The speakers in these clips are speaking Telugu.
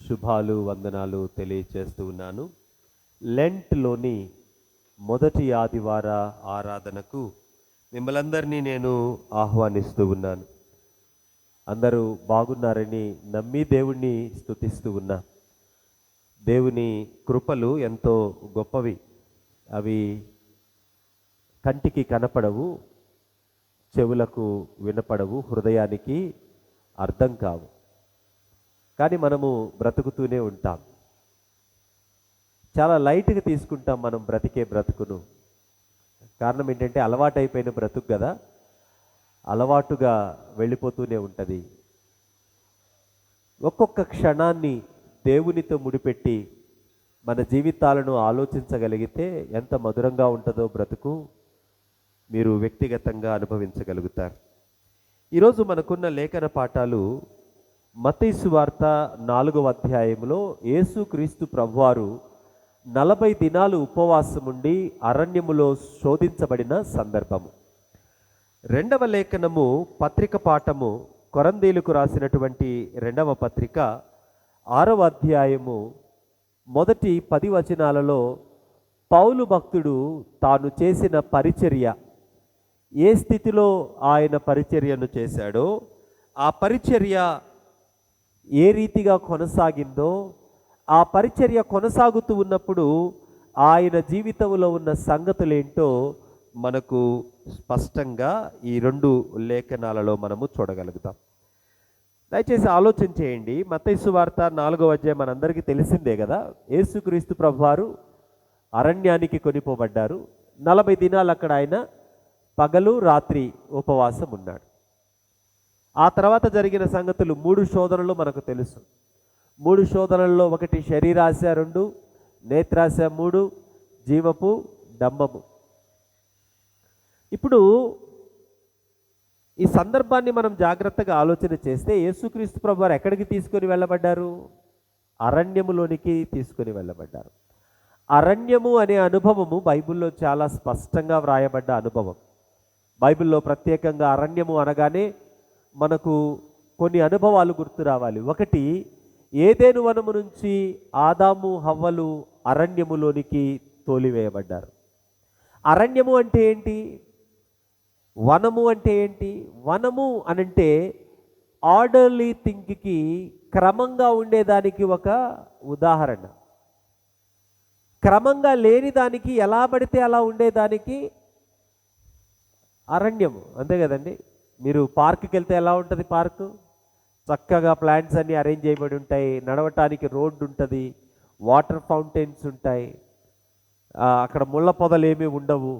శుభాలు వందనాలు తెలియచేస్తూ ఉన్నాను. లెంట్లోని మొదటి ఆదివార ఆరాధనకు మిమ్మల్ందరినీ నేను ఆహ్వానిస్తూ ఉన్నాను. అందరూ బాగున్నారని నమ్మి దేవుణ్ణి స్తుతిస్తూ ఉన్నా. దేవుని కృపలు ఎంతో గొప్పవి. అవి కంటికి కనపడవు, చెవులకు వినపడవు, హృదయానికి అర్థం కావు. కానీ మనము బ్రతుకుతూనే ఉంటాం. చాలా లైట్గా తీసుకుంటాం మనం బ్రతికే బ్రతుకును. కారణం ఏంటంటే అలవాటైపోయిన బ్రతుకు కదా, అలవాటుగా వెళ్ళిపోతూనే ఉంటుంది. ఒక్కొక్క క్షణాన్ని దేవునితో ముడిపెట్టి మన జీవితాలను ఆలోచించగలిగితే ఎంత మధురంగా ఉంటుందో బ్రతుకు మీరు వ్యక్తిగతంగా అనుభవించగలుగుతారు. ఈరోజు మనకున్న లేఖన పాఠాలు మత్తయి సువార్త 4వ అధ్యాయంలో యేసుక్రీస్తు ప్రభువారు 40 దినాలు ఉపవాసముండి అరణ్యములో శోధించబడిన సందర్భము. 2వ లేఖనము పత్రిక పాఠము కొరంథీయులకు రాసినటువంటి 2వ పత్రిక 6వ అధ్యాయము మొదటి 10 వచనాలలో పౌలు భక్తుడు తాను చేసిన పరిచర్య, ఏ స్థితిలో ఆయన పరిచర్యను చేశాడో, ఆ పరిచర్య ఏ రీతిగా కొనసాగిందో, ఆ పరిచర్య కొనసాగుతూ ఉన్నప్పుడు ఆయన జీవితంలో ఉన్న సంగతులేంటో మనకు స్పష్టంగా ఈ 2 లేఖనాలలో మనము చూడగలుగుతాం. దయచేసి ఆలోచన చేయండి. మత్తయి సువార్త 4వ అధ్యాయం మనందరికీ తెలిసిందే కదా. యేసుక్రీస్తు ప్రభువారు అరణ్యానికి కొనిపోబడ్డారు. 40 దినాలు అక్కడ ఆయన పగలు రాత్రి ఉపవాసం ఉన్నాడు. ఆ తర్వాత జరిగిన సంగతులు 3 శోధనలు మనకు తెలుసు. 3 శోధనల్లో ఒకటి శరీరాశ, 2 నేత్రాశ, 3 జీవపు డంబము. ఇప్పుడు ఈ సందర్భాన్ని మనం జాగ్రత్తగా ఆలోచన చేస్తే యేసుక్రీస్తు ప్రభువారు ఎక్కడికి తీసుకొని వెళ్ళబడ్డారు? అరణ్యములోనికి తీసుకొని వెళ్ళబడ్డారు. అరణ్యము అనే అనుభవము బైబిల్లో చాలా స్పష్టంగా వ్రాయబడ్డ అనుభవం. బైబిల్లో ప్రత్యేకంగా అరణ్యము అనగానే మనకు కొన్ని అనుభవాలు గుర్తు రావాలి. ఒకటి, ఏదెను వనము నుంచి ఆదాము హవ్వలు అరణ్యములోనికి తోలివేయబడ్డారు. అరణ్యము అంటే ఏంటి? వనము అంటే ఏంటి? వనము అనంటే ఆర్డర్లీ థింక్కి, క్రమంగా ఉండేదానికి ఒక ఉదాహరణ. క్రమంగా లేని దానికి, ఎలా పడితే అలా ఉండేదానికి అరణ్యము, అంతే కదండి. మీరు పార్కుకి వెళ్తే ఎలా ఉంటుంది? పార్కు చక్కగా ప్లాంట్స్ అన్నీ అరేంజ్ చేయబడి ఉంటాయి, నడవటానికి రోడ్డు ఉంటుంది, వాటర్ ఫౌంటైన్స్ ఉంటాయి, అక్కడ ముళ్ళ పొదలు ఏమీ ఉండవు,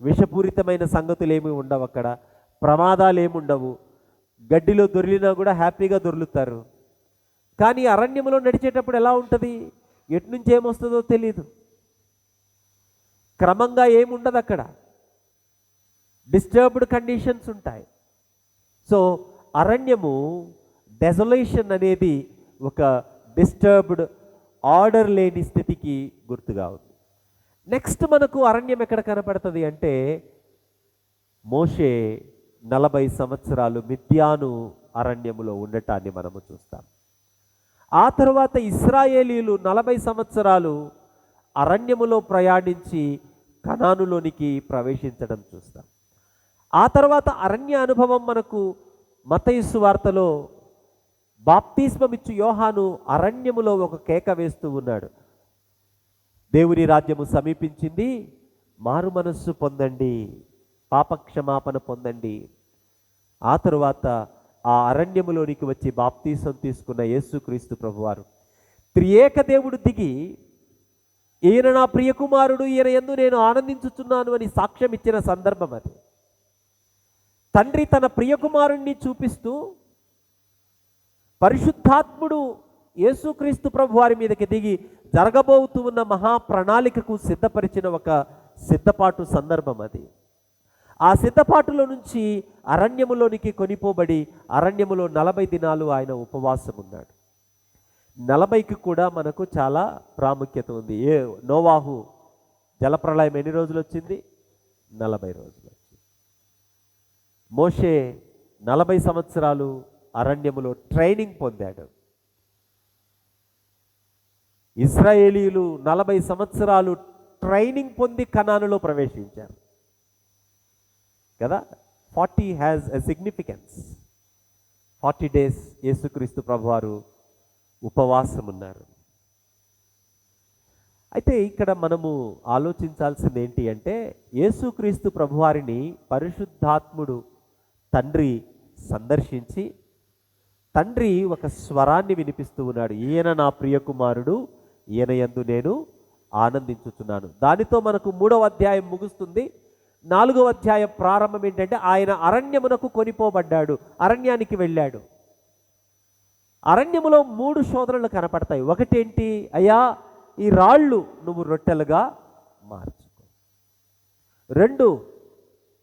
విషపూరితమైన సంగతులు ఏమీ ఉండవు, అక్కడ ప్రమాదాలు ఏమి ఉండవు, గడ్డిలో దొర్లినా కూడా హ్యాపీగా దొర్లుతారు. కానీ అరణ్యంలో నడిచేటప్పుడు ఎలా ఉంటుంది? ఎటు నుంచి ఏమొస్తుందో తెలియదు, క్రమంగా ఏముండదు, అక్కడ డిస్టర్బ్డ్ కండిషన్స్ ఉంటాయి. సో అరణ్యము, డెజొలేషన్ అనేది ఒక డిస్టర్బ్డ్, ఆర్డర్ లేని స్థితికి గుర్తుగా ఉంది. నెక్స్ట్ మనకు అరణ్యం ఎక్కడ కనపడుతుంది అంటే, మోషే 40 సంవత్సరాలు మిద్యాను అరణ్యములో ఉండటాన్ని మనము చూస్తాం. ఆ తర్వాత ఇశ్రాయేలీలు 40 సంవత్సరాలు అరణ్యములో ప్రయాణించి కనానులోనికి ప్రవేశించడం చూస్తాం. ఆ తర్వాత అరణ్య అనుభవం మనకు మత్తయి సువార్తలో బాప్తిస్మమిచ్చు యోహాను అరణ్యములో ఒక కేక వేస్తూ ఉన్నాడు. దేవుని రాజ్యము సమీపించింది, మారు మనస్సు పొందండి, పాపక్షమాపణ పొందండి. ఆ తరువాత ఆ అరణ్యములోనికి వచ్చి బాప్తిసం తీసుకున్న యేసుక్రీస్తు ప్రభువారు త్రియేక దేవుడు దిగి, ఈయన నా ప్రియకుమారుడు, ఈయన యందు నేను ఆనందించుచున్నాను అని సాక్ష్యం ఇచ్చిన సందర్భం అది. తండ్రి తన ప్రియకుమారుణ్ణి చూపిస్తూ పరిశుద్ధాత్ముడు యేసుక్రీస్తు ప్రభువారి మీదకి దిగి జరగబోతూ ఉన్న మహాప్రణాళికకు సిద్ధపరిచిన ఒక సిద్ధపాటు సందర్భం అది. ఆ సిద్ధపాటులో నుంచి అరణ్యములోనికి కొనిపోబడి అరణ్యములో 40 దినాలు ఆయన ఉపవాసం ఉన్నాడు. 40కి కూడా మనకు చాలా ప్రాముఖ్యత ఉంది. నోవాహు జలప్రళయం ఎన్ని రోజులు వచ్చింది? 40 రోజులు వచ్చింది. మోషే 40 సంవత్సరాలు అరణ్యములో ట్రైనింగ్ పొందాడు. ఇశ్రాయేలీయులు 40 సంవత్సరాలు ట్రైనింగ్ పొంది కనానులో ప్రవేశించారు కదా. 40 హ్యాస్ ఎ సిగ్నిఫికెన్స్. 40 డేస్ యేసుక్రీస్తు ప్రభువారు ఉపవాసం ఉన్నారు. అయితే ఇక్కడ మనము ఆలోచించాల్సింది ఏంటి అంటే, యేసుక్రీస్తు ప్రభువారిని పరిశుద్ధాత్ముడు తండ్రి సందర్శించి, తండ్రి ఒక స్వరాన్ని వినిపిస్తూ ఉన్నాడు, ఈయన నా ప్రియకుమారుడు, ఈయన యందు నేను ఆనందించుచున్నాను. దానితో మనకు 3వ అధ్యాయం ముగుస్తుంది. 4వ అధ్యాయం ప్రారంభం ఏంటంటే, ఆయన అరణ్యమునకు కొనిపోబడ్డాడు, అరణ్యానికి వెళ్ళాడు. అరణ్యములో 3 శోధనలు కనపడతాయి. ఒకటేంటి, అయ్యా ఈ రాళ్ళు నువ్వు రొట్టెలుగా మార్చుకో. 2,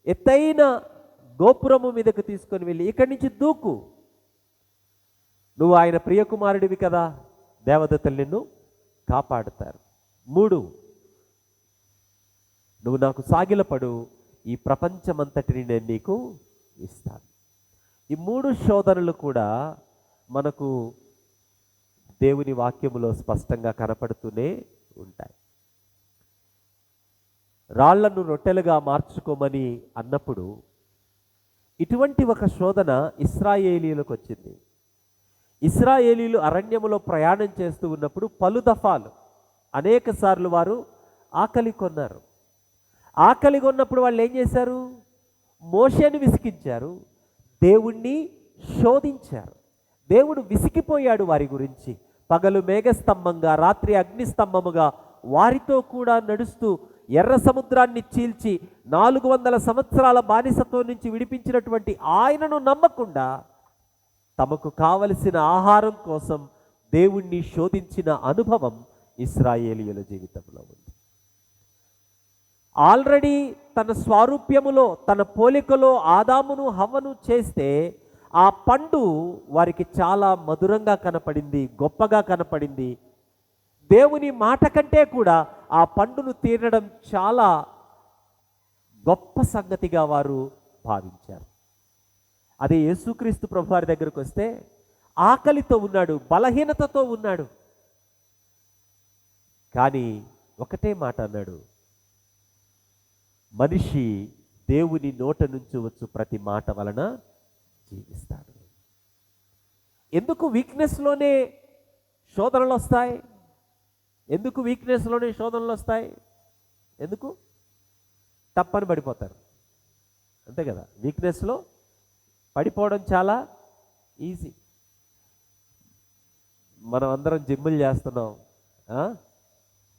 ఎత్తైన గోపురము మీదకు తీసుకొని వెళ్ళి ఇక్కడి నుంచి దూకు, నువ్వు ఆయన ప్రియకుమారుడివి కదా, దేవదూతలు నిన్ను కాపాడుతారు. 3, నువ్వు నాకు సాగిలపడు, ఈ ప్రపంచమంతటిని నేను నీకు ఇస్తాను. ఈ 3 శోధనలు కూడా మనకు దేవుని వాక్యములో స్పష్టంగా కనపడుతూనే ఉంటాయి. రాళ్లను రొట్టెలుగా మార్చుకోమని అన్నప్పుడు ఇటువంటి ఒక శోధన ఇశ్రాయేలీయులకు వచ్చింది. ఇశ్రాయేలీయులు అరణ్యములో ప్రయాణం చేస్తూ ఉన్నప్పుడు పలు దఫాలు అనేక సార్లు వారు ఆకలి కొన్నారు. ఆకలి కొన్నప్పుడు వాళ్ళు ఏం చేశారు, మోషేని విసిగించారు, దేవుణ్ణి శోధించారు. దేవుడు విసిగిపోయాడు వారి గురించి. పగలు మేఘస్తంభంగా, రాత్రి అగ్నిస్తంభముగా వారితో కూడా నడుస్తూ ఎర్ర సముద్రాన్ని చీల్చి 400 సంవత్సరాల బానిసత్వం నుంచి విడిపించినటువంటి ఆయనను నమ్మకుండా తమకు కావలసిన ఆహారం కోసం దేవుణ్ణి శోధించిన అనుభవం ఇశ్రాయేలీయుల జీవితంలో ఉంది. ఆల్రెడీ తన స్వారూప్యములో, తన పోలికలో ఆదామును హవ్వను చేస్తే ఆ పండు వారికి చాలా మధురంగా కనపడింది, గొప్పగా కనపడింది. దేవుని మాట కంటే కూడా ఆ పండును తినడం చాలా గొప్ప సంగతిగా వారు భావించారు. అదే యేసుక్రీస్తు ప్రభువారి దగ్గరకు వస్తే ఆకలితో ఉన్నాడు, బలహీనతతో ఉన్నాడు, కానీ ఒకటే మాట అన్నాడు, మనిషి దేవుని నోట నుంచి వచ్చు ప్రతి మాట వలన జీవిస్తాడు. ఎందుకు వీక్నెస్లోనే శోధనలు వస్తాయి? ఎందుకు వీక్నెస్లోనే శోధనలు వస్తాయి? ఎందుకు? తప్పని పడిపోతారు, అంతే కదా. వీక్నెస్లో పడిపోవడం చాలా ఈజీ. మనం అందరం జిమ్ములు చేస్తున్నాం,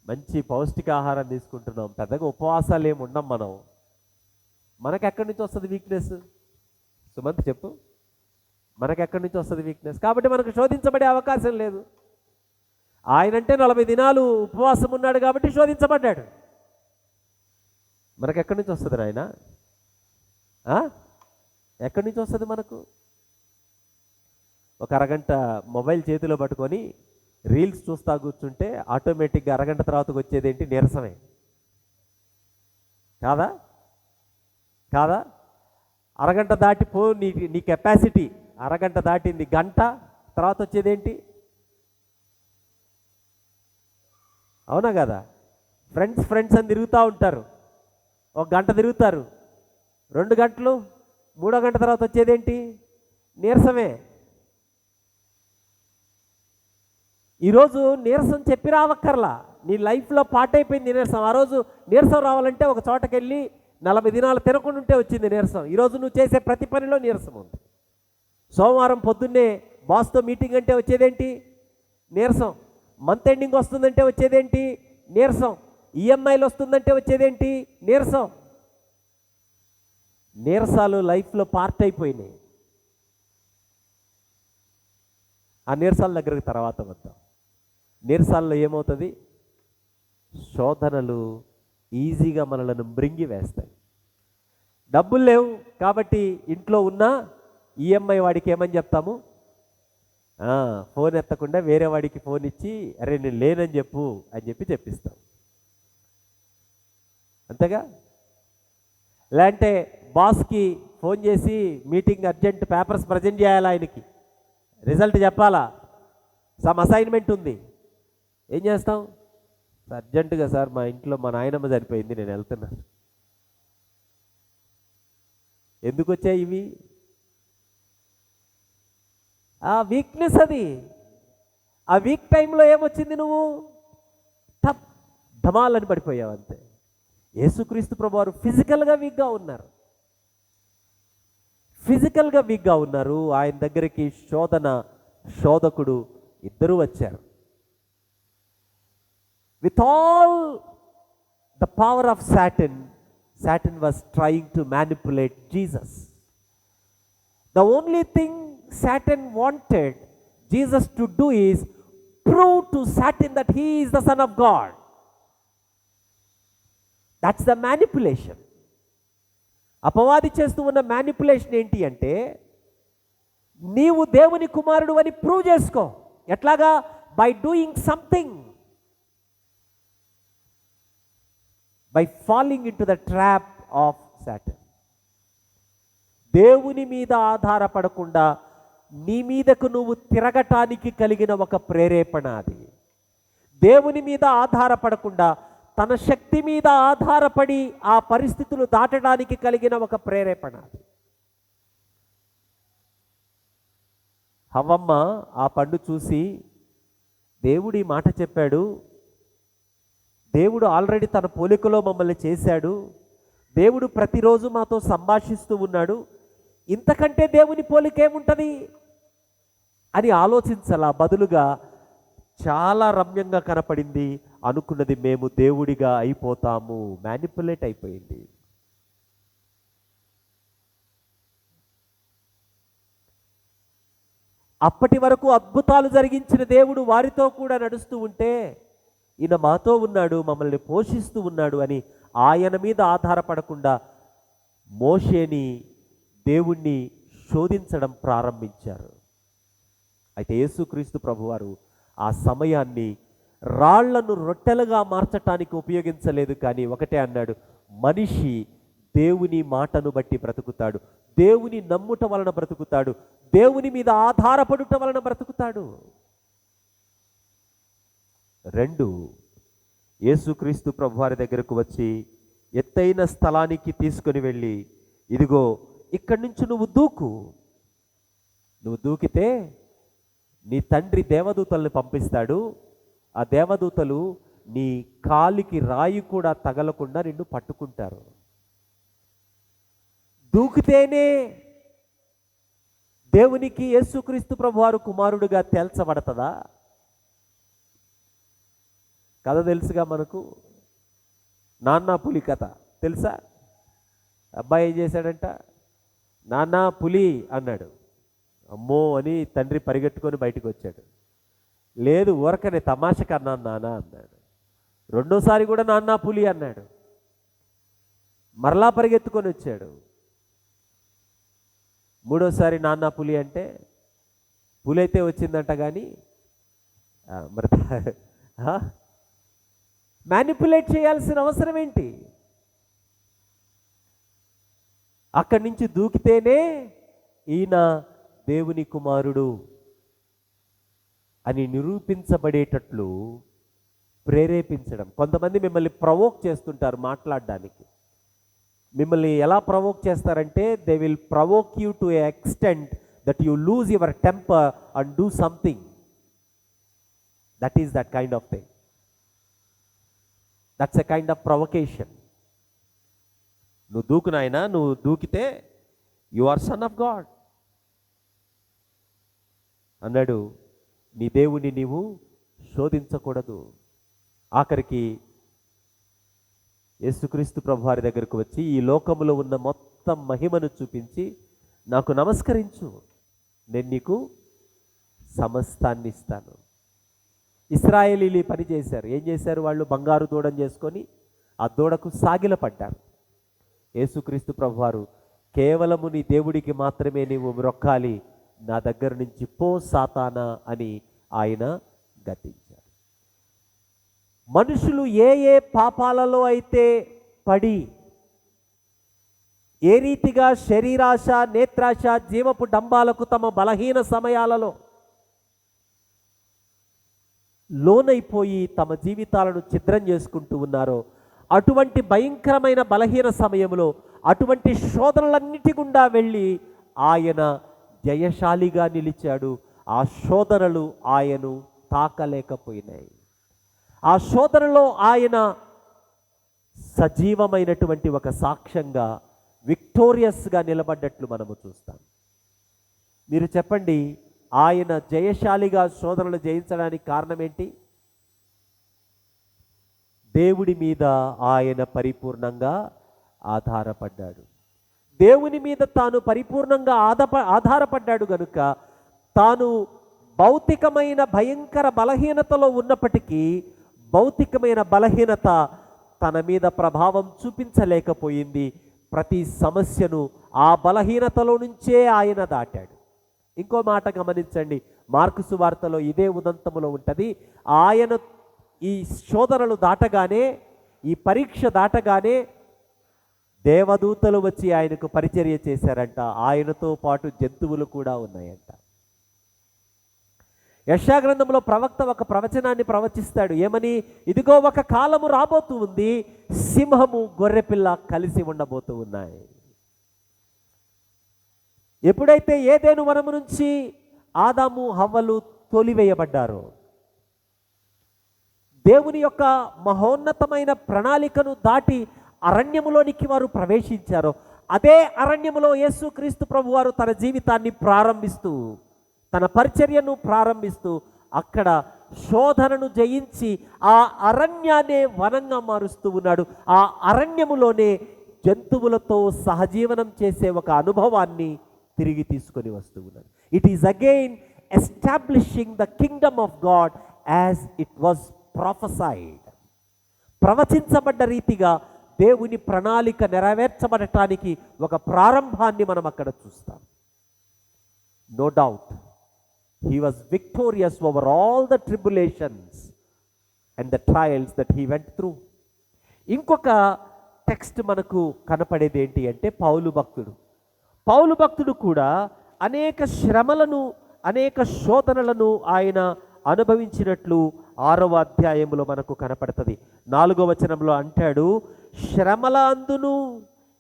మంచి పౌష్టికాహారం తీసుకుంటున్నాం, పెద్దగా ఉపవాసాలు ఏమి ఉండం మనం. మనకెక్కడి నుంచి వస్తుంది వీక్నెస్? సుమంత్ చెప్పు, మనకెక్కడి నుంచి వస్తుంది వీక్నెస్? కాబట్టి మనకు శోధించబడే అవకాశం లేదు. ఆయనంటే 40 దినాలు ఉపవాసం ఉన్నాడు కాబట్టి శోధించబడ్డాడు. మనకెక్కడి నుంచి వస్తుంది నాయన? ఎక్కడి నుంచి వస్తుంది మనకు? ఒక అరగంట మొబైల్ చేతిలో పట్టుకొని రీల్స్ చూస్తా కూర్చుంటే ఆటోమేటిక్గా అరగంట తర్వాతకు వచ్చేది ఏంటి? నీరసమే కాదా? కాదా? అరగంట దాటిపో, నీ కెపాసిటీ అరగంట దాటింది, గంట తర్వాత వచ్చేదేంటి? అవునా కదా? ఫ్రెండ్స్ అని తిరుగుతూ ఉంటారు, 1 గంట తిరుగుతారు, 2 గంటలు, 3వ గంట తర్వాత వచ్చేదేంటి? నీరసమే. ఈరోజు నీరసం చెప్పి రావక్కర్లా, నీ లైఫ్లో పార్ట్ అయిపోయింది నీరసం. ఆ రోజు నీరసం రావాలంటే ఒక చోటకి వెళ్ళి 40 దినాలు తినకుండా ఉంటే వచ్చింది నీరసం. ఈరోజు నువ్వు చేసే ప్రతి పనిలో నీరసం ఉంది. సోమవారం పొద్దున్నే బాస్తో మీటింగ్ అంటే వచ్చేదేంటి? నీరసం. మంత్ ఎండింగ్ వస్తుందంటే వచ్చేదేంటి? నీరసం. ఈఎంఐలు వస్తుందంటే వచ్చేదేంటి? నీరసం. నీరసాలు లైఫ్లో పార్ట్ అయిపోయినాయి. ఆ నీరసాల దగ్గరకు తర్వాత వద్దాం. నీరసాల్లో ఏమవుతుంది? శోధనలు ఈజీగా మనలను మృంగి వేస్తాయి. డబ్బులు లేవు కాబట్టి ఇంట్లో ఉన్న ఈఎంఐ వాడికి ఏమని చెప్తాము? ఫోన్ ఎత్తకుండా వేరే వాడికి ఫోన్ ఇచ్చి, అరే నేను లేనని చెప్పు అని చెప్పిస్తాం, అంతేగా. లేదంటే బాస్కి ఫోన్ చేసి మీటింగ్ అర్జెంట్, పేపర్స్ ప్రజెంట్ చేయాలా, ఆయనకి రిజల్ట్ చెప్పాలా, సమ్ అసైన్మెంట్ ఉంది, ఏం చేస్తాం? అర్జెంటుగా సార్ మా ఇంట్లో మా నాయనమ్మ చనిపోయింది, నేను వెళ్తున్నాను. ఎందుకు వచ్చాయి ఇవి? ఆ వీక్నెస్ అది. ఆ వీక్ టైంలో ఏమొచ్చింది? నువ్వు టప్ ధమాలని పడిపోయావు అంతే. యేసుక్రీస్తు ప్రభువారు ఫిజికల్గా వీక్గా ఉన్నారు. ఆయన దగ్గరికి శోధకుడు ఇద్దరు వచ్చారు. With all the power of Satan was trying to manipulate Jesus. The only thing Satan wanted Jesus to do is prove to Satan that he is the Son of God. That's the manipulation. అపవాది చేస్తూ ఉన్న మ్యానిపులేషన్ ఏంటి అంటే, నీవు దేవుని కుమారుడు అని ప్రూవ్ చేసుకో. ఎట్లాగా? By doing something, by falling in to the trap of Satan. దేవుని మీద ఆధారపడకుండా నీ మీదకు నువ్వు తిరగటానికి కలిగిన ఒక ప్రేరేపణ అది. దేవుని మీద ఆధారపడకుండా తన శక్తి మీద ఆధారపడి ఆ పరిస్థితులు దాటడానికి కలిగిన ఒక ప్రేరేపణ అది. హవ్వమ్మ ఆ పండు చూసి, దేవుడు ఈ మాట చెప్పాడు, దేవుడు ఆల్రెడీ తన పోలికలో మమ్మల్ని చేశాడు, దేవుడు ప్రతిరోజు మాతో సంభాషిస్తూ ఉన్నాడు, ఇంతకంటే దేవుని పోలిక ఏముంటుంది అని ఆలోచించాల. బదులుగా చాలా రమ్యంగా కనపడింది, అనుకున్నది మేము దేవుడిగా అయిపోతాము. మ్యానిపులేట్ అయిపోయింది. అప్పటి వరకు అద్భుతాలు జరిగించిన దేవుడు వారితో కూడా నడుస్తూ ఉంటే, ఈయన మాతో ఉన్నాడు, మమ్మల్ని పోషిస్తూ ఉన్నాడు అని ఆయన మీద ఆధారపడకుండా మోషేని, దేవుణ్ణి శోధించడం ప్రారంభించారు. అయితే యేసుక్రీస్తు ప్రభువారు ఆ సమయాన్ని రాళ్లను రొట్టెలుగా మార్చటానికి ఉపయోగించలేదు, కానీ ఒకటే అన్నాడు, మనిషి దేవుని మాటను బట్టి బ్రతుకుతాడు, దేవుని నమ్ముట వలన బ్రతుకుతాడు, దేవుని మీద ఆధారపడుట వలన బ్రతుకుతాడు. 2, యేసుక్రీస్తు ప్రభువారి దగ్గరకు వచ్చి ఎత్తైన స్థలానికి తీసుకొని వెళ్ళి, ఇదిగో ఇక్కడి నుంచి నువ్వు దూకితే నీ తండ్రి దేవదూతల్ని పంపిస్తాడు, ఆ దేవదూతలు నీ కాలికి రాయి కూడా తగలకుండా నిన్ను పట్టుకుంటారు. దూకితేనే దేవునికి యేసుక్రీస్తు ప్రభువారు కుమారుడిగా తేల్చబడతదా? కథ తెలుసుగా మనకు, నాన్న పులి కథ తెలుసా? అబ్బాయి ఏం చేశాడంట, నాన్న పులి అన్నాడు. అమ్మో అని తండ్రి పరిగెట్టుకొని బయటకు వచ్చాడు. లేదు, ఊరకనే తమాషకు అన్నాను నాన్న అన్నాడు. రెండోసారి కూడా నాన్న పులి అన్నాడు. మరలా పరిగెత్తుకొని వచ్చాడు. మూడోసారి నాన్న పులి అంటే పులి అయితే వచ్చిందంట, కానీ మరి మ్యానిపులేట్ చేయాల్సిన అవసరం ఏంటి? అక్కడి నుంచి దూకితేనే ఈయన దేవుని కుమారుడు అని నిరూపించబడేటట్లు ప్రేరేపించడం. కొంతమంది మిమ్మల్ని ప్రవోక్ చేస్తుంటారు మాట్లాడడానికి. మిమ్మల్ని ఎలా ప్రవోక్ చేస్తారంటే, they will provoke you to a extent that you lose your temper and do something. That is that kind of thing. That's a kind of provocation. నువ్వు దూకు నాయనా, నువ్వు దూకితే you are son of God అన్నాడు. నీ దేవుని నీవు శోధించకూడదు. ఆఖరికి యేసుక్రీస్తు ప్రభువారి దగ్గరకు వచ్చి ఈ లోకములో ఉన్న మొత్తం మహిమను చూపించి, నాకు నమస్కరించు, నేను నీకు సమస్తాన్ని ఇస్తాను. ఇశ్రాయేలీలు పని చేశారు. ఏం చేశారు వాళ్ళు? బంగారు దూడను చేసుకొని ఆ దూడకు సాగిలపడ్డారు. యేసుక్రీస్తు ప్రభువారు, కేవలము నీ దేవుడికి మాత్రమే నీవు మ్రొక్కాలి, నా దగ్గర నుంచి పో సాతానా అని ఆయన గద్దించారు. మనుషులు ఏ ఏ పాపాలలో అయితే పడి, ఏ రీతిగా శరీరాశ, నేత్రాశ, జీవపు డంబాలకు తమ బలహీన సమయాలలో లోనైపోయి తమ జీవితాలను ఛిద్రం చేసుకుంటూ ఉన్నారో, అటువంటి భయంకరమైన బలహీన సమయంలో అటువంటి శోధనలన్నిటి గుండా వెళ్ళి ఆయన జయశాలిగా నిలిచాడు. ఆ శోధనలు ఆయనను తాకలేకపోయినాయి. ఆ శోధనలో ఆయన సజీవమైనటువంటి ఒక సాక్ష్యంగా విక్టోరియస్గా నిలబడ్డట్లు మనము చూస్తాం. మీరు చెప్పండి, ఆయన జయశాలిగా శోధనలు జయించడానికి కారణం ఏంటి? దేవుడి మీద ఆయన పరిపూర్ణంగా ఆధారపడ్డాడు. దేవుని మీద తాను పరిపూర్ణంగా ఆధారపడ్డాడు గనుక తాను భౌతికమైన భయంకర బలహీనతలో ఉన్నప్పటికీ భౌతికమైన బలహీనత తన మీద ప్రభావం చూపించలేకపోయింది. ప్రతి సమస్యను ఆ బలహీనతలో నుంచే ఆయన దాటాడు. ఇంకో మాట గమనించండి, మార్కు సువార్తలో ఇదే ఉదంతములో ఉంటుంది. ఆయన ఈ శోధనలు దాటగానే, ఈ పరీక్ష దాటగానే దేవదూతలు వచ్చి ఆయనకు పరిచర్య చేశారంట. ఆయనతో పాటు జంతువులు కూడా ఉన్నాయంట. యెషయా గ్రంథంలో ప్రవక్త ఒక ప్రవచనాన్ని ప్రవచిస్తాడు. ఏమని? ఇదిగో ఒక కాలము రాబోతూ ఉంది, సింహము గొర్రెపిల్ల కలిసి ఉండబోతూ ఉన్నాయి. ఎప్పుడైతే ఏదెను వనము నుంచి ఆదాము హవ్వలు తొలివేయబడ్డారో, దేవుని యొక్క మహోన్నతమైన ప్రణాళికను దాటి అరణ్యములోనికి వారు ప్రవేశించారో, అదే అరణ్యములో యేసుక్రీస్తు ప్రభువారు తన జీవితాన్ని ప్రారంభిస్తూ, తన పరిచర్యను ప్రారంభిస్తూ అక్కడ శోధనను జయించి ఆ అరణ్యాన్ని వనంగా మారుస్తూ ఉన్నాడు. ఆ అరణ్యములోనే జంతువులతో సహజీవనం చేసే ఒక అనుభవాన్ని తిరిగి తీసుకొని వస్తూ ఉన్నాడు. It is again establishing the kingdom of God as it was prophesied. ప్రవచించబడ్డ రీతిగా దేవుని ప్రణాళిక నెరవేర్చబడటానికి ఒక ప్రారంభాన్ని మనం అక్కడ చూస్తాం. No doubt he was victorious over all the tribulations and the trials that he went through. ఇంకొక టెక్స్ట్ మనకు కనపడేది ఏంటి అంటే పౌలు భక్తుడు కూడా అనేక శ్రమలను, అనేక శోధనలను ఆయన అనుభవించినట్లు 6వ అధ్యాయంలో మనకు కనపడుతుంది. 4వ వచనంలో అంటాడు, శ్రమల అందును,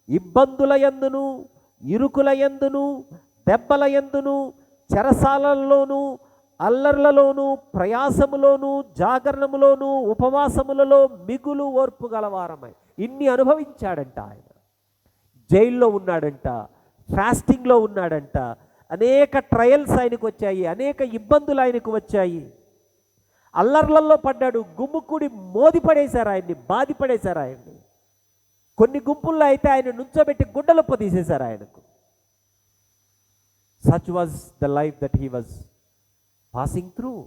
ఇబ్బందుల యందును, ఇరుకుల యందును, దెబ్బల యందును, చెరసాలలోను, అల్లర్లలోను, ప్రయాసములోను, జాగరణములోను, ఉపవాసములలో మిగులు ఓర్పు గలవారమై ఇన్ని అనుభవించాడంట. ఆయన జైల్లో ఉన్నాడంట, ఫాస్టింగ్లో ఉన్నాడంట, అనేక ట్రయల్స్ ఆయనకు వచ్చాయి, అనేక ఇబ్బందులు ఆయనకు వచ్చాయి, అల్లర్లలో పడ్డాడు. గుమ్ముకూడి మోదిపడేశారు ఆయన్ని, బాధిపడేశారు ఆయన్ని. కొన్ని గుంపుల్లో అయితే ఆయన నుంచోబెట్టి గుడ్డలొప్ప తీసేశారు ఆయనకు. Such was the life that he was passing through.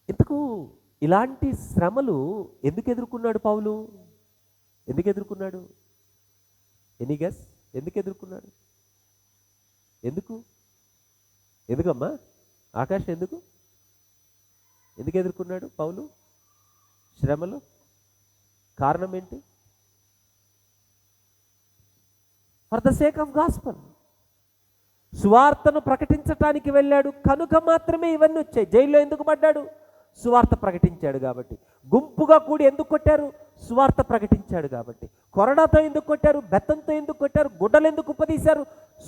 ఇంతకు ఇలాంటి శ్రమలు ఎందుకు ఎదుర్కొన్నాడు పౌలు? ఎందుకు ఎదుర్కొన్నాడు? Any guess? ఎందుకు ఎదుర్కొన్నాడు? ఎందుకమ్మా ఆకాష్? ఎందుకు ఎదుర్కొన్నాడు పౌలు శ్రమలు? కారణం ఏంటి? For the sake of gospel. సువార్తను ప్రకటించటానికి వెళ్ళాడు కనుక మాత్రమే ఇవన్నీ వచ్చాయి. జైల్లో ఎందుకు పడ్డాడు? సువార్త ప్రకటించాడు కాబట్టి. గుంపుగా కూడి ఎందుకు కొట్టారు? సువార్త ప్రకటించాడు కాబట్టి. కొరడాతో ఎందుకు కొట్టారు? బెత్తంతో ఎందుకు కొట్టారు? గుడ్డలు ఎందుకు ఉపదీశారు?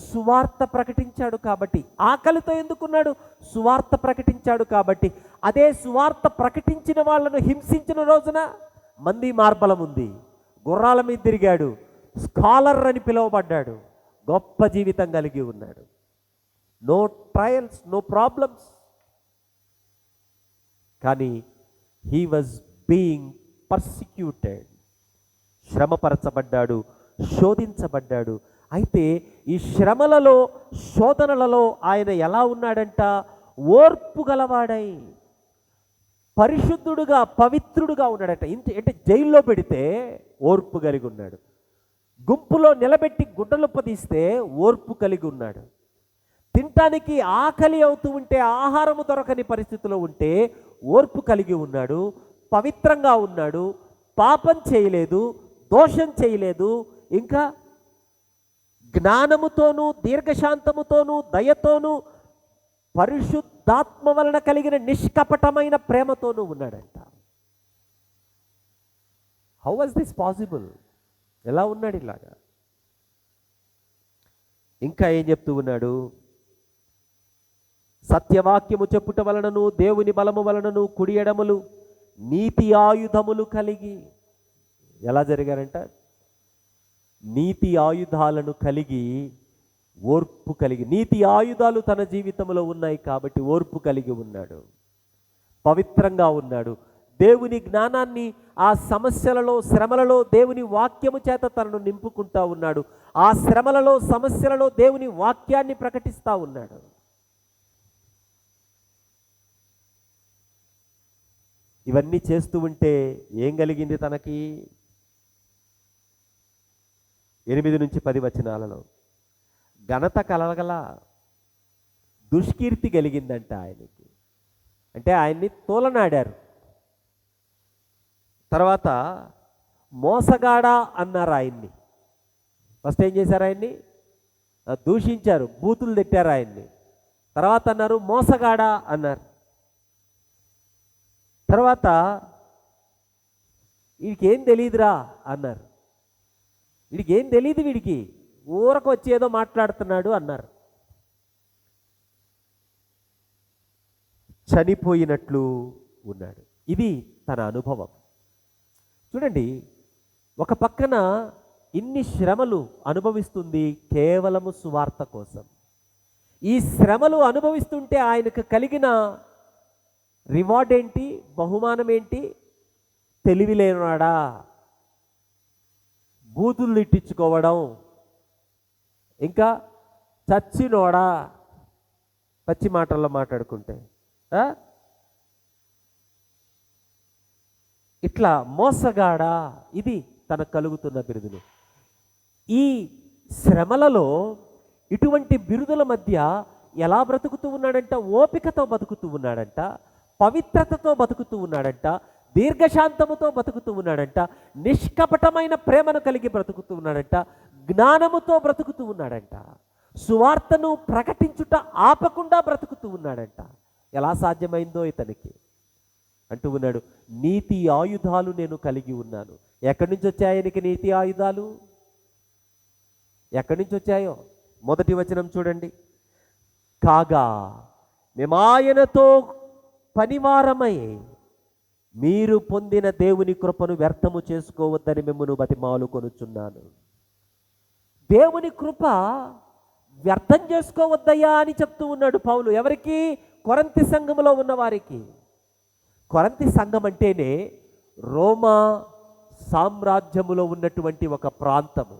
సువార్త ప్రకటించాడు కాబట్టి. ఆకలితో ఎందుకున్నాడు? సువార్త ప్రకటించాడు కాబట్టి. అదే సువార్త ప్రకటించిన వాళ్ళను హింసించిన రోజున మంది మార్బలం ఉంది, గుర్రాల మీద తిరిగాడు, స్కాలర్ అని పిలువబడ్డాడు, గొప్ప జీవితం కలిగి ఉన్నాడు. No trials, no problems. కానీ హీ వాజ్ బీయింగ్ పర్సిక్యూటెడ్, శ్రమపరచబడ్డాడు, శోధించబడ్డాడు. అయితే ఈ శ్రమలలో, శోధనలలో ఆయన ఎలా ఉన్నాడంట? ఓర్పు గలవాడై, పరిశుద్ధుడుగా, పవిత్రుడుగా ఉన్నాడట. అంటే జైల్లో పెడితే ఓర్పు కలిగి ఉన్నాడు. గుంపులో నిలబెట్టి గుడ్డలుప్పదీస్తే ఓర్పు కలిగి ఉన్నాడు. తినటానికి ఆకలి అవుతూ ఉంటే, ఆహారము దొరకని పరిస్థితిలో ఉంటే ఓర్పు కలిగి ఉన్నాడు. పవిత్రంగా ఉన్నాడు, పాపం చేయలేదు, దోషం చేయలేదు. ఇంకా జ్ఞానముతోనూ, దీర్ఘశాంతముతోనూ, దయతోనూ, పరిశుద్ధాత్మ వలన కలిగిన నిష్కపటమైన ప్రేమతోనూ ఉన్నాడంట. How was this possible? ఎలా ఉన్నాడు ఇలాగా? ఇంకా ఏం చెప్తూ ఉన్నాడు? సత్యవాక్యము చెప్పుట వలనను దేవుని బలము వలనను కుడి ఎడములు నీతి ఆయుధములు కలిగి. ఎలా జరిగారంట? నీతి ఆయుధాలను కలిగి, ఓర్పు కలిగి. నీతి ఆయుధాలు తన జీవితంలో ఉన్నాయి కాబట్టి ఓర్పు కలిగి ఉన్నాడు, పవిత్రంగా ఉన్నాడు. దేవుని జ్ఞానాన్ని ఆ సమస్యలలో, శ్రమలలో దేవుని వాక్యము చేత తనను నింపుకుంటా ఉన్నాడు. ఆ శ్రమలలో, సమస్యలలో దేవుని వాక్యాన్ని ప్రకటిస్తూ ఉన్నాడు. ఇవన్నీ చేస్తూ ఉంటే ఏం కలిగింది తనకి? 8-10 వచనాలలో ఘనత కలగల, దుష్కీర్తి కలిగిందంట ఆయనకి. అంటే ఆయన్ని తోలనాడారు. తర్వాత మోసగాడ అన్నారు ఆయన్ని. ఫస్ట్ ఏం చేశారు? ఆయన్ని దూషించారు, బూతులు తిట్టారు ఆయన్ని. తర్వాత అన్నారు మోసగాడ అన్నారు. తర్వాత వీడికి ఏం తెలియదురా అన్నారు. వీడికి ఏం తెలియదు, వీడికి ఊరకు వచ్చి ఏదో మాట్లాడుతున్నాడు అన్నారు. చనిపోయినట్లు ఉన్నాడు. ఇది తన అనుభవం. చూడండి, ఒక పక్కన ఇన్ని శ్రమలు అనుభవిస్తుంది కేవలము సువార్త కోసం. ఈ శ్రమలు అనుభవిస్తుంటే ఆయనకు కలిగిన రివార్డ్ ఏంటి? బహుమానం ఏంటి? తెలివిలేనాడా, బూతులు ఇట్టించుకోవడం, ఇంకా చచ్చినోడా, పచ్చి మాటల్లో మాట్లాడుకుంటే ఇట్లా మోసగాడా. ఇది తనకు కలుగుతున్న బిరుదులు. ఈ శ్రమలలో ఇటువంటి బిరుదుల మధ్య ఎలా బ్రతుకుతూ ఉన్నాడంట? ఓపికతో బతుకుతూ ఉన్నాడంట, పవిత్రతతో బతుకుతూ ఉన్నాడంట, దీర్ఘశాంతముతో బతుకుతూ ఉన్నాడంట, నిష్కపటమైన ప్రేమను కలిగి బ్రతుకుతూ ఉన్నాడంట, జ్ఞానముతో బ్రతుకుతూ ఉన్నాడంట, సువార్తను ప్రకటించుట ఆపకుండా బ్రతుకుతూ ఉన్నాడంట. ఎలా సాధ్యమైందో ఇతనికి అంటూ ఉన్నాడు. నీతి ఆయుధాలు నేను కలిగి ఉన్నాను. ఎక్కడి నుంచి వచ్చాయి ఆయనకి నీతి ఆయుధాలు? ఎక్కడి నుంచి వచ్చాయో మొదటి వచనం చూడండి. కాగా మేమాయనతో పనివారమై మీరు పొందిన దేవుని కృపను వ్యర్థము చేసుకోవద్దని మిమ్మును బతిమాలు కొనుచున్నాను. దేవుని కృప వ్యర్థం చేసుకోవద్దయ్యా అని చెప్తూ ఉన్నాడు పౌలు. ఎవరికి? కొరింథీ సంఘములో ఉన్న వారికి. కొరింథీ సంఘం అంటేనే రోమా సామ్రాజ్యములో ఉన్నటువంటి ఒక ప్రాంతము.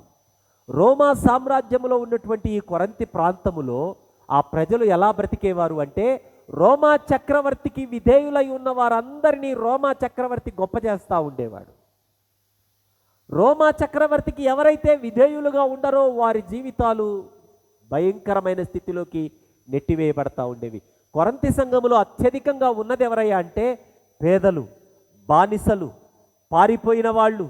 రోమా సామ్రాజ్యములో ఉన్నటువంటి ఈ కొరింథీ ప్రాంతములో ఆ ప్రజలు ఎలా బ్రతికేవారు అంటే, రోమా చక్రవర్తికి విధేయులై ఉన్న వారందరినీ రోమా చక్రవర్తి గొప్ప చేస్తూ ఉండేవాడు. రోమా చక్రవర్తికి ఎవరైతే విధేయులుగా ఉండరో వారి జీవితాలు భయంకరమైన స్థితిలోకి నెట్టివేయబడతా ఉండేవి. కొరింథీ సంఘములో అత్యధికంగా ఉన్నది ఎవరయ్యా అంటే పేదలు, బానిసలు, పారిపోయిన వాళ్ళు,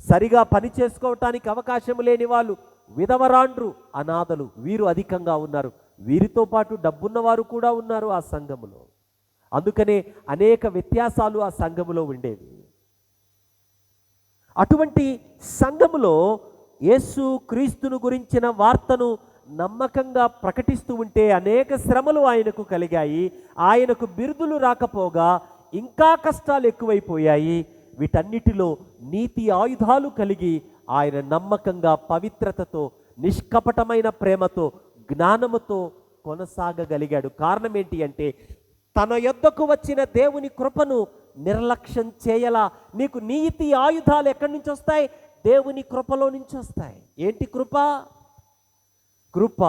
సరిగా పని చేసుకోవటానికి అవకాశం లేని వాళ్ళు, విధవరాండ్రు, అనాథలు, వీరు అధికంగా ఉన్నారు. వీరితో పాటు డబ్బున్నవారు కూడా ఉన్నారు ఆ సంఘములో. అందుకనే అనేక వ్యత్యాసాలు ఆ సంఘములో ఉండేవి. అటువంటి సంఘములో యేసు క్రీస్తును గురించిన వార్తను నమ్మకంగా ప్రకటిస్తూ ఉంటే అనేక శ్రమలు ఆయనకు కలిగాయి. ఆయనకు బిరుదులు రాకపోగా ఇంకా కష్టాలు ఎక్కువైపోయాయి. వీటన్నిటిలో నీతి ఆయుధాలు కలిగి ఆయన నమ్మకంగా, పవిత్రతతో, నిష్కపటమైన ప్రేమతో, జ్ఞానముతో కొనసాగగలిగాడు. కారణం ఏంటి అంటే తన యొద్దకు వచ్చిన దేవుని కృపను నిర్లక్ష్యం చేయలా. నీకు నీతి ఆయుధాలు ఎక్కడి నుంచి వస్తాయి? దేవుని కృపలో నుంచి వస్తాయి. ఏంటి కృప? కృప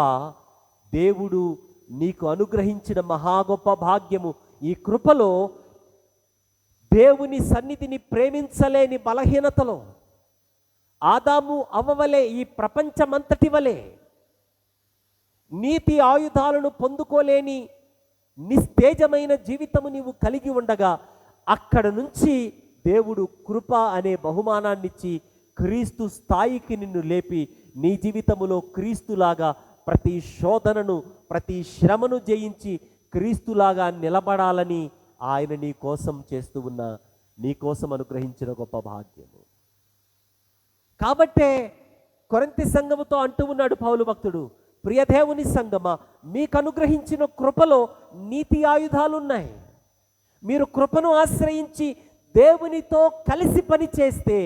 దేవుడు నీకు అనుగ్రహించిన మహా గొప్ప భాగ్యము. ఈ కృపలో దేవుని సన్నిధిని ప్రేమించలేని బలహీనతలో ఆదాము అవ్వవలే, ఈ ప్రపంచమంతటి వలె నీతి ఆయుధాలను పొందుకోలేని నిస్తేజమైన జీవితము నీవు కలిగి ఉండగా అక్కడ నుంచి దేవుడు కృప అనే బహుమానాన్నిచ్చి క్రీస్తు స్థాయికి నిన్ను లేపి నీ జీవితములో క్రీస్తులాగా ప్రతి శోధనను, ప్రతి శ్రమను జయించి క్రీస్తులాగా నిలబడాలని ఆయన నీ కోసం చేస్తూ ఉన్న, నీ కోసం అనుగ్రహించిన గొప్ప భాగ్యము. కాబట్టే కొరింథీ సంఘముతో అంటూ ఉన్నాడు పౌలు భక్తుడు, ప్రియదేవుని సంగమా, మీకు అనుగ్రహించిన కృపలో నీతి ఆయుధాలున్నాయి. మీరు కృపను ఆశ్రయించి దేవునితో కలిసి పని చేస్తే,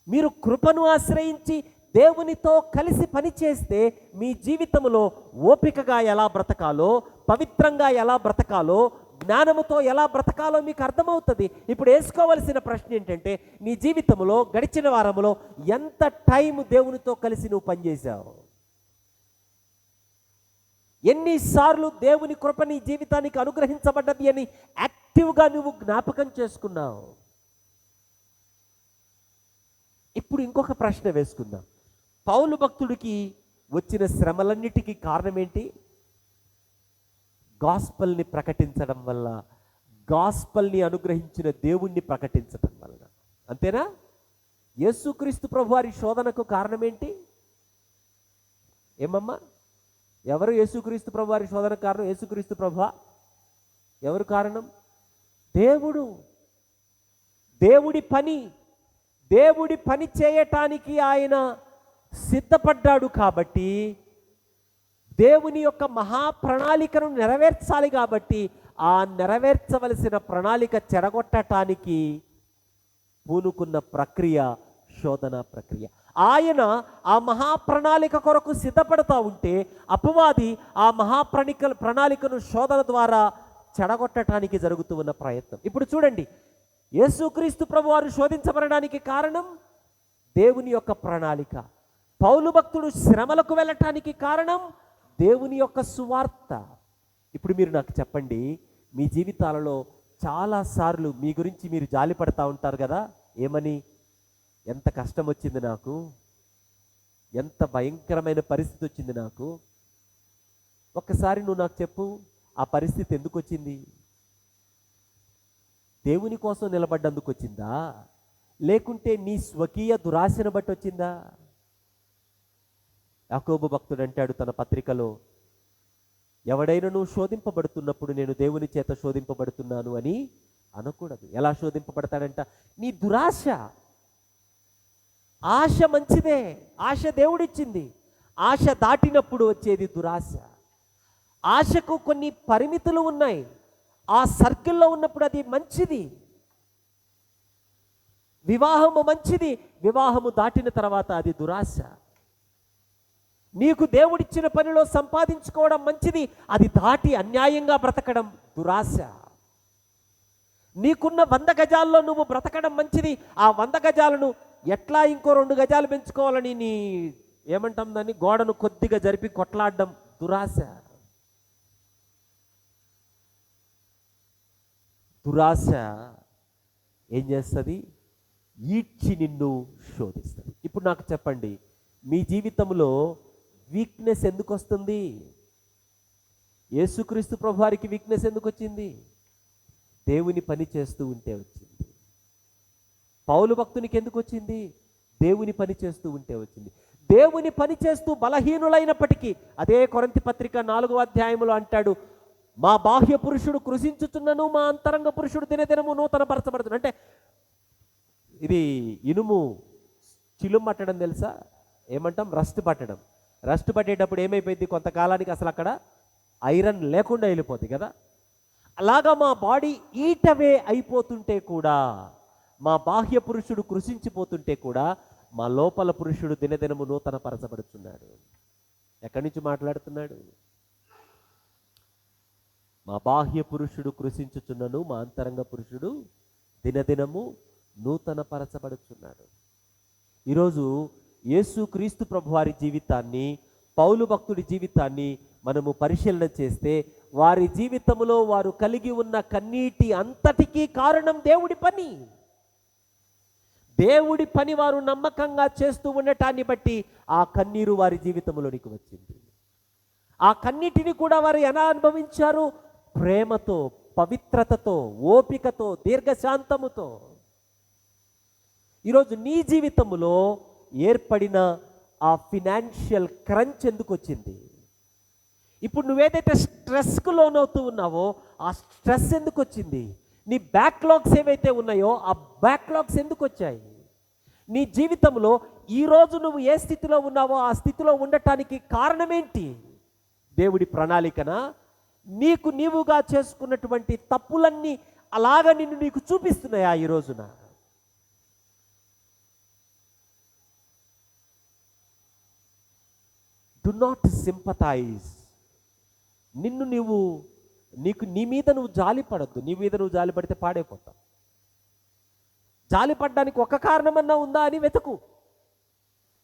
మీరు కృపను ఆశ్రయించి దేవునితో కలిసి పని చేస్తే మీ జీవితంలో ఓపికగా ఎలా బ్రతకాలో, పవిత్రంగా ఎలా బ్రతకాలో, జ్ఞానముతో ఎలా బ్రతకాలో మీకు అర్థమవుతుంది. ఇప్పుడు వేసుకోవలసిన ప్రశ్న ఏంటంటే, నీ జీవితంలో గడిచిన వారంలో ఎంత టైం దేవునితో కలిసి నువ్వు పనిచేశావు? ఎన్నిసార్లు దేవుని కృప నీ జీవితానికి అనుగ్రహించబడ్డది అని యాక్టివ్గా నువ్వు జ్ఞాపకం చేసుకున్నావు? ఇప్పుడు ఇంకొక ప్రశ్న వేసుకుందాం. పౌలు భక్తుడికి వచ్చిన శ్రమలన్నిటికీ కారణం ఏంటి? గాస్పల్ని ప్రకటించడం వల్ల, గాస్పల్ని అనుగ్రహించిన దేవుణ్ణి ప్రకటించడం వల్ల. అంతేనా? యేసుక్రీస్తు ప్రభు వారి శోధనకు కారణం ఏంటి? ఏమమ్మా, ఎవరు యేసుక్రీస్తు ప్రభు వారి శోధనకు కారణం? యేసుక్రీస్తు ప్రభు ఎవరు కారణం? దేవుడు. దేవుడి పని చేయటానికి ఆయన సిద్ధపడ్డాడు. కాబట్టి దేవుని యొక్క మహాప్రణాళికను నెరవేర్చాలి. కాబట్టి ఆ నెరవేర్చవలసిన ప్రణాళిక చెడగొట్టడానికి పూనుకున్న ప్రక్రియ శోధన ప్రక్రియ. ఆయన ఆ మహాప్రణాళిక కొరకు సిద్ధపడతా ఉంటే అపవాది ఆ ప్రణాళికను శోధన ద్వారా చెడగొట్టడానికి జరుగుతూ ఉన్న ప్రయత్నం. ఇప్పుడు చూడండి, యేసుక్రీస్తు ప్రభువారు శోధించబడడానికి కారణం దేవుని యొక్క ప్రణాళిక. పౌలు భక్తుడు శ్రమలకు వెళ్ళటానికి కారణం దేవుని యొక్క సువార్త. ఇప్పుడు మీరు నాకు చెప్పండి, మీ జీవితాలలో చాలాసార్లు మీ గురించి మీరు జాలి పడతా ఉంటారు కదా. ఏమని? ఎంత కష్టం వచ్చింది నాకు, ఎంత భయంకరమైన పరిస్థితి వచ్చింది నాకు. ఒక్కసారి నువ్వు నాకు చెప్పు, ఆ పరిస్థితి ఎందుకు వచ్చింది? దేవుని కోసం నిలబడ్డందుకు వచ్చిందా, లేకుంటే నీ స్వకీయ దురాశను బట్టి వచ్చిందా? యాకోబు భక్తుడు అంటాడు తన పత్రికలో, ఎవడైనా శోధింపబడుతున్నప్పుడు నేను దేవుని చేత శోధింపబడుతున్నాను అని అనకూడదు. ఎలా శోధింపబడతాడంట? నీ దురాశ. ఆశ మంచిదే, ఆశ దేవుడిచ్చింది. ఆశ దాటినప్పుడు వచ్చేది దురాశ. ఆశకు కొన్ని పరిమితులు ఉన్నాయి. ఆ సర్కిల్లో ఉన్నప్పుడు అది మంచిది, వివాహము మంచిది. వివాహము దాటిన తర్వాత అది దురాశ. నీకు దేవుడిచ్చిన పనిలో సంపాదించుకోవడం మంచిది, అది దాటి అన్యాయంగా బ్రతకడం దురాశ. నీకున్న 100 గజాల్లో నువ్వు బ్రతకడం మంచిది, ఆ 100 గజాలను ఎట్లా ఇంకో 2 గజాలు పెంచుకోవాలని నీ ఏమంటాం దాన్ని, గోడను కొద్దిగా జరిపి కొట్లాడడం దురాశ. దురాశ ఏం చేస్తుంది? ఈడ్చి నిన్ను శోధిస్తుంది. ఇప్పుడు నాకు చెప్పండి, మీ జీవితంలో వీక్నెస్ ఎందుకు వస్తుంది? యేసుక్రీస్తు ప్రభు వారికి వీక్నెస్ ఎందుకు వచ్చింది? దేవుని పని చేస్తూ ఉంటే వచ్చింది. పౌలు భక్తునికి ఎందుకు వచ్చింది? దేవుని పని చేస్తూ ఉంటే వచ్చింది. దేవుని పని చేస్తూ బలహీనులైనప్పటికీ, అదే కొరింథీ పత్రిక 4వ అధ్యాయంలో అంటాడు, మా బాహ్య పురుషుడు కృషించుచున్నను, మా అంతరంగ పురుషుడు దినదినము నూతన పరచబడుతుంది. అంటే ఇది ఇనుము చిలుము పట్టడం తెలుసా? ఏమంటాం? రస్ట్ పట్టడం. రస్ట్ పట్టేటప్పుడు ఏమైపోయింది? కొంతకాలానికి అసలు అక్కడ ఐరన్ లేకుండా వెళ్ళిపోతుంది కదా. అలాగా మా బాడీ ఈటవే అయిపోతుంటే కూడా, మా బాహ్య పురుషుడు కృషించిపోతుంటే కూడా, మా లోపల పురుషుడు దినదినము నూతన పరచబడుతున్నాడు. ఎక్కడి నుంచి మాట్లాడుతున్నాడు? మా బాహ్య పురుషుడు కృషించుచున్నను, మా అంతరంగ పురుషుడు దినదినము నూతన పరచబడుచున్నాడు. ఈరోజు యేసుక్రీస్తు ప్రభువారి జీవితాన్ని, పౌలు భక్తుడి జీవితాన్ని మనము పరిశీలన చేస్తే, వారి జీవితంలో వారు కలిగి ఉన్న కన్నీటి అంతటికీ కారణం దేవుడి పని. దేవుడి పని వారు నమ్మకంగా చేస్తూ ఉండటాన్ని బట్టి ఆ కన్నీరు వారి జీవితంలోనికి వచ్చింది. ఆ కన్నీటిని కూడా వారు ఎలా అనుభవించారు? ప్రేమతో, పవిత్రతతో, ఓపికతో, దీర్ఘశాంతముతో. ఈరోజు నీ జీవితంలో ఏర్పడిన ఆ ఫినాన్షియల్ క్రంచ్ ఎందుకు వచ్చింది? ఇప్పుడు నువ్వేదైతే స్ట్రెస్కు లోనవుతూ ఉన్నావో ఆ స్ట్రెస్ ఎందుకు వచ్చింది? నీ బ్యాక్లాగ్స్ ఏవైతే ఉన్నాయో ఆ బ్యాక్లాగ్స్ ఎందుకు వచ్చాయి? నీ జీవితంలో ఈరోజు నువ్వు ఏ స్థితిలో ఉన్నావో ఆ స్థితిలో ఉండటానికి కారణం ఏంటి? దేవుడి ప్రణాళికన నీకు నీవుగా చేసుకున్నటువంటి తప్పులన్నీ అలాగ నిన్ను నీకు చూపిస్తున్నాయా ఈ రోజున? Do not sympathise. నిన్ను నీ మీద నువ్వు జాలి పడద్దు. నీ మీద నువ్వు జాలి పడితే పాడైపోతావు. జాలి పడ్డానికి ఒక కారణమన్నా ఉందా అని వెతుకు.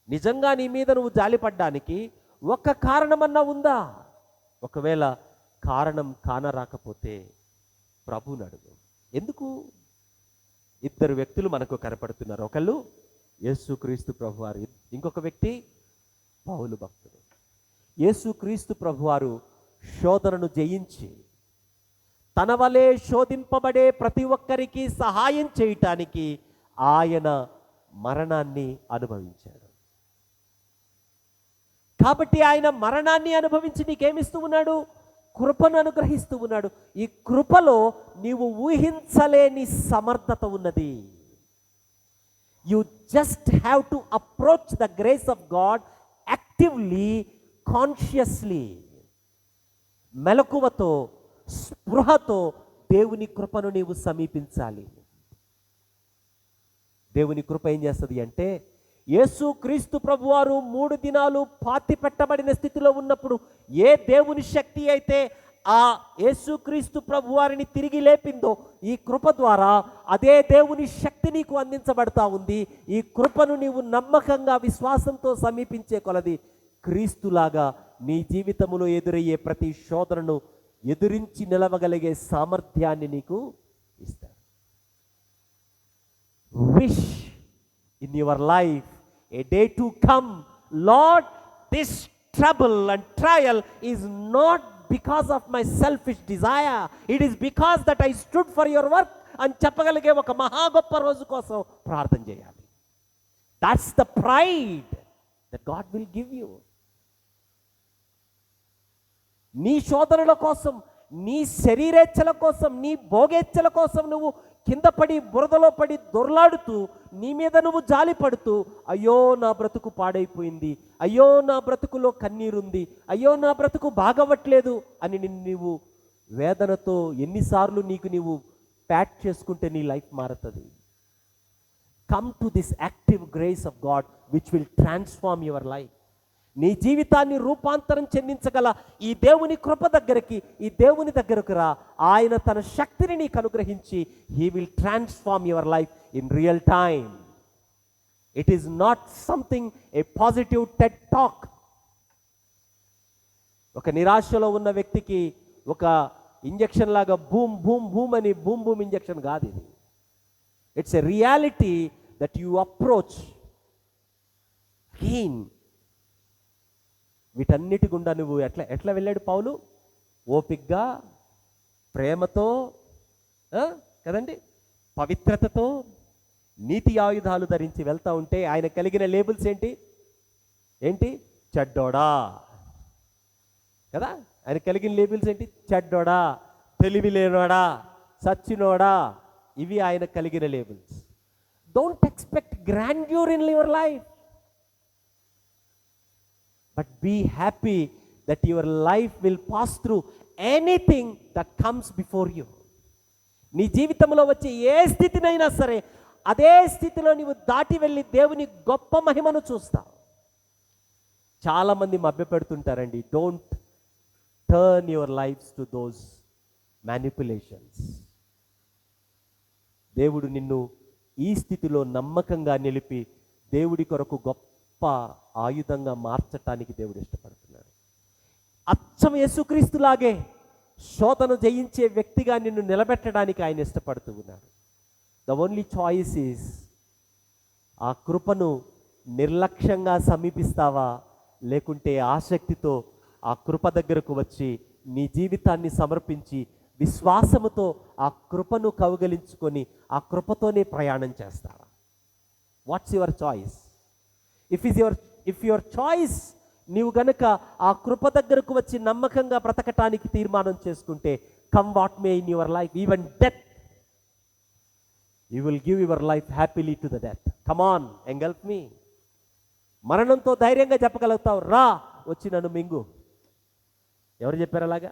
నిజంగా నీ మీద నువ్వు జాలి పడ్డానికి ఒక కారణమన్నా ఉందా? ఒకవేళ కారణం కానరాకపోతే ప్రభువుని అడుగు. ఎందుకు? ఇద్దరు వ్యక్తులు మనకు కనపడుతున్నారు. ఒకళ్ళు యేసుక్రీస్తు ప్రభువారు, ఇంకొక వ్యక్తి పౌలు భక్తుడు. యేసుక్రీస్తు ప్రభువారు శోధనను జయించి తన వలె శోధింపబడే ప్రతి ఒక్కరికి సహాయం చేయటానికి ఆయన మరణాన్ని అనుభవించాడు. కాబట్టి ఆయన మరణాన్ని అనుభవించి నీకేమిస్తూ ఉన్నాడు? కృపను అనుగ్రహిస్తూ ఉన్నాడు. ఈ కృపలో నీవు ఊహించలేని సమర్థత ఉన్నది. You just have to approach the grace of God actively, consciously. మెలకువతో, స్పృహతో దేవుని కృపను నీవు సమీపించాలి. దేవుని కృప ఏం చేస్తుంది అంటే, యేసుక్రీస్తు ప్రభువారు 3 దినాలు పాతి పెట్టబడిన స్థితిలో ఉన్నప్పుడు ఏ దేవుని శక్తి అయితే ఆ యేసుక్రీస్తు ప్రభువారిని తిరిగి లేపిందో, ఈ కృప ద్వారా అదే దేవుని శక్తి నీకు అందించబడతా ఉంది. ఈ కృపను నీవు నమ్మకంగా విశ్వాసంతో సమీపించే కొలది క్రీస్తులాగా నీ జీవితంలో ఎదురయ్యే ప్రతి శోధనను ఎదురించి నిలవగలిగే సామర్థ్యాన్ని నీకు ఇస్తాడు. Wish in your life a day to come, Lord, this trouble and trial is not because of my selfish desire, it is because that I stood for your work అని చెప్పగలిగే ఒక మహా గొప్ప రోజు కోసం ప్రార్థన చేయాలి. That's the pride that God will give you. నీ శోధనల కోసం, నీ శరీరేచ్ఛల కోసం, నీ భోగేచ్ఛల కోసం నువ్వు కింద పడి బురదలో పడి దొర్లాడుతూ నీ మీద నువ్వు జాలి పడుతూ, అయ్యో నా బ్రతుకు పాడైపోయింది, అయ్యో నా బ్రతుకులో కన్నీరుంది, అయ్యో నా బ్రతుకు బాగవట్లేదు అని నీవు వేదనతో ఎన్నిసార్లు నీవు ప్యాట్ చేసుకుంటే నీ లైఫ్ మారుతుంది. Come to this active grace of God which will transform your life. నీ జీవితాన్ని రూపాంతరం చెందించగల ఈ దేవుని కృప దగ్గరికి, ఈ దేవుని దగ్గరకు రా. ఆయన తన శక్తిని నీకు అనుగ్రహించి he will transform your life in real time. It is not something A positive Ted talk. ఒక నిరాశలో ఉన్న వ్యక్తికి ఒక ఇంజెక్షన్ లాగా బూమ్ బూమ్ బూమ్ అని బూమ్ బూమ్ ఇంజెక్షన్ కాదు ఇది. It's a reality that you approach again. వీటన్నిటి గుండా నువ్వు ఎట్లా వెళ్ళాడు పౌలు? ఓపిగ్గా, ప్రేమతో, కదండి, పవిత్రతతో, నీతి ఆయుధాలు ధరించి వెళ్తా ఉంటే ఆయన కలిగిన లేబుల్స్ ఏంటి? చెడ్డోడా కదా. ఆయన కలిగిన లేబుల్స్ ఏంటి? చెడ్డోడా, తెలివి లేనోడా, సచ్చినోడా. ఇవి ఆయన కలిగిన labels. Don't expect grandeur in your life, but be happy that your life will pass through anything that comes before you. నీ జీవితంలో వచ్చే ఏ స్థితినైనా సరే అదే స్థితిలో నీవు దాటి వెళ్ళి దేవుని గొప్ప మహిమను చూస్తావు. చాలామంది మభ్యపెడుతుంటారండి. Don't turn your lifes to those manipulations. దేవుడు నిన్ను ఈ స్థితిలో నమ్మకంగా నిలిపి దేవుడి కొరకు గొప్ప ఆయుధంగా మార్చటానికి దేవుడు ఇష్టపడుతున్నాడు. అచ్చం యేసుక్రీస్తులాగే శోధన జయించే వ్యక్తిగా నిన్ను నిలబెట్టడానికి ఆయన ఇష్టపడుతూ ఉన్నాడు. ద ఓన్లీ చాయిస్ ఈజ్, ఆ కృపను నిర్లక్ష్యంగా సమీపిస్తావా, లేకుంటే ఆసక్తితో ఆ కృప దగ్గరకు వచ్చి నీ జీవితాన్ని సమర్పించి విశ్వాసముతో ఆ కృపను కౌగలించుకొని ఆ కృపతోనే ప్రయాణం చేస్తావా? What's your choice? If your choice నీవు గనుక ఆ కృప దగ్గరకు వచ్చి నమ్మకంగా బ్రతకటానికి తీర్మానం చేసుకుంటే, come what may in your life, even death, you will give your life happily to the death. Come on, engulf me. మరణంతో ధైర్యంగా చెప్పగలుగుతావు, రా వచ్చి నన్ను మింగు. ఎవరు చెప్పారు అలాగా?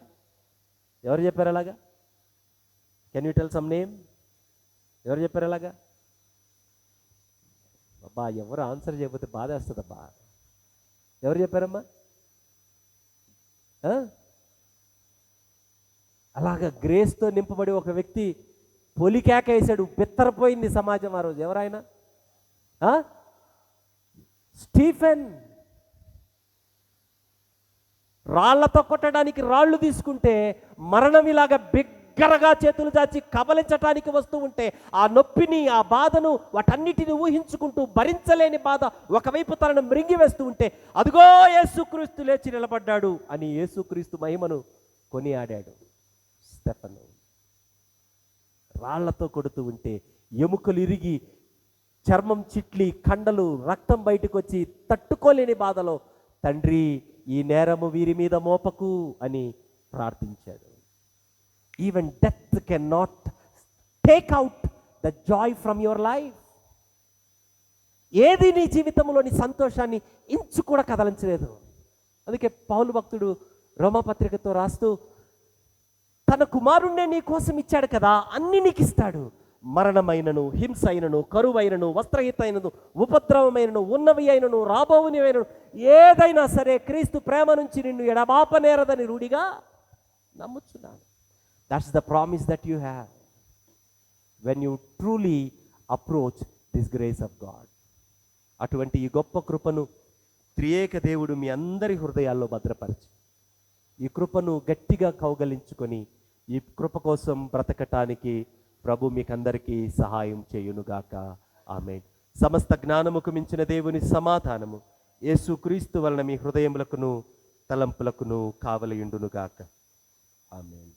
ఎవరు చెప్పారు అలాగా? Can you tell some name? ఎవరు చెప్పారు అలాగా? అబ్బా, ఎవరు ఆన్సర్ చేయకపోతే బాధ వేస్తుందబ్బా. ఎవరు చెప్పారమ్మా? అలాగా గ్రేస్తో నింపబడి ఒక వ్యక్తి పొలికేక వేశాడు, బిత్తరపోయింది సమాజం ఆ రోజు. ఎవరైనా? స్టీఫెన్. రాళ్లతో కొట్టడానికి రాళ్ళు తీసుకుంటే మరణం ఇలాగా బిగ్గరగా చేతులు చాచి కబలించటానికి వస్తూ ఉంటే, ఆ నొప్పిని, ఆ బాధను, వాటన్నిటిని ఊహించుకుంటూ భరించలేని బాధ ఒకవైపు తనను మృంగివేస్తూ ఉంటే, అదిగో యేసుక్రీస్తు లేచి నిలబడ్డాడు అని యేసుక్రీస్తు మహిమను కొనియాడాడు స్టెఫను. రాళ్లతో కొడుతూ ఉంటే ఎముకలు ఇరిగి, చర్మం చిట్లి, కండలు, రక్తం బయటకు వచ్చి తట్టుకోలేని బాధలో, తండ్రి ఈ నేరము వీరి మీద మోపకు అని ప్రార్థించాడు. Even death can not take out the Joy from your life. ఏది నీ జీవితంలోని సంతోషాన్ని ఇంచు కూడా కదలించలేదు. అందుకే పౌలు భక్తుడు రోమాపత్రికతో రాస్తూ, తన కుమారుణ్ణే నీ కోసం ఇచ్చాడు కదా, అన్ని నీకు ఇస్తాడు. మరణమైనను, హింస అయినను, కరువైనను, వస్త్రహిత అయినను, ఉపద్రవమైనను, ఉన్నవి అయినను, రాబోవునివైనను, ఏదైనా సరే క్రీస్తు ప్రేమ నుంచి నిన్ను ఎడబాపనేరదని రూఢిగా నమ్ముచున్నాను. That's the promise that you have when you truly approach this grace of God. అటువంటి ఈ గొప్ప కృపను త్రియేక దేవుడు మీ అందరి హృదయాల్లో భద్రపరిచి, ఈ కృపను గట్టిగా కౌగలించుకొని, ఈ కృప కోసం బ్రతకటానికి ప్రభు మీకందరికీ సహాయం చేయునుగాక. ఆమేన్. సమస్త జ్ఞానముకు మించిన దేవుని సమాధానము యేసుక్రీస్తు వలన మీ హృదయములకును తలంపులకును కావలియుండునుగాక. ఆమేన్.